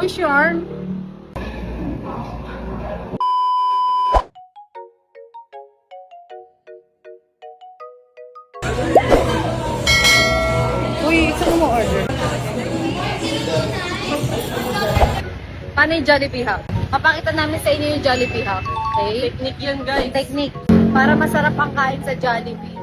Fish yarn. Uy, saan mo order? Paano yung Jollibee Hub? Papakita namin sa inyo yung Jollibee Hub. Okay? Technique yan, guys. Technique. Para masarap ang kain sa Jollibee.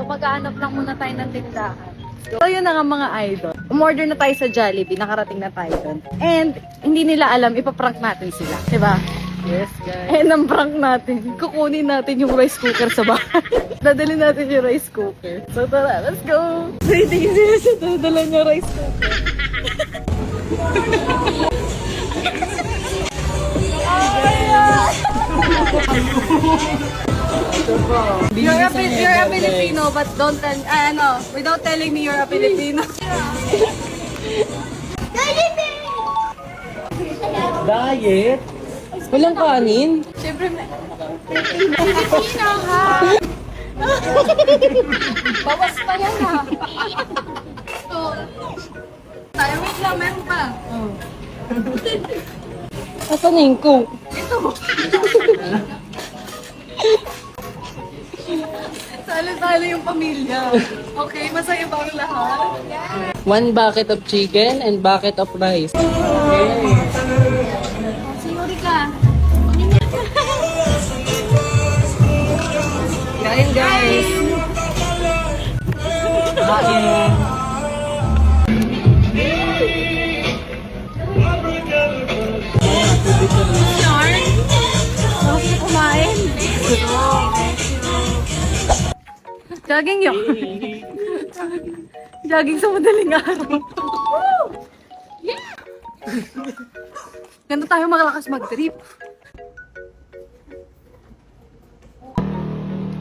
So maghahanap lang muna tayo ng tindahan. So yun na nga mga idol. Umorder na tayo sa Jollibee. Nakarating na tayo doon. And hindi nila alam, ipaprank natin sila. Diba? Yes, guys. And ang prank natin, kukunin natin yung rice cooker sa bahay. Dadalhin natin yung rice cooker. So tara, let's go! Waiting sila siya, dadala niya rice cooker. You're a Filipino, but don't tell, without telling me you're a Filipino. Diet? Walang kanin? Siyempre, Filipino ha! Bawas pa yan ha! So, tayo, wait lang, meron pa. Asan na yung cook? Ito. Salo-salo yung pamilya. Okay, masaya ba ang lahat? One bucket of chicken and bucket of rice. Okay. Sinuri ka. Kain, guys. Kain. Yarn? Sarap na kumain. Jogging yun. Jogging sa madaling araw. Yeah! Ganito tayo makalakas mag-trip.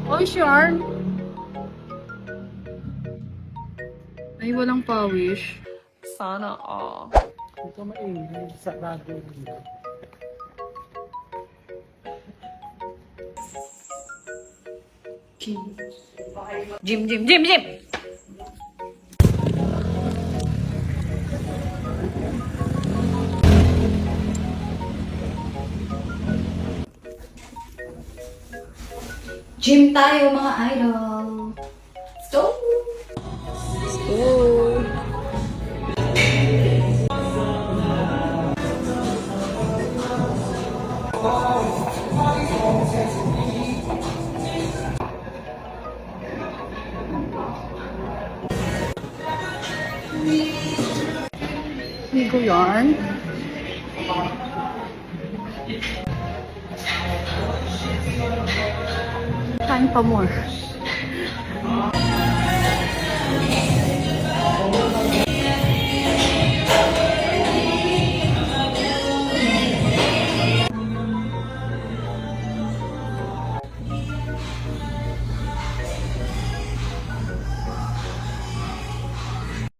Oh, yarn. Ay, walang pawish. Sana all. Ito mainit sa bago. Gym, gym, gym, gym! Gym tayo mga idol! Let's go! Oh. Ligo yarn. Kain pa more.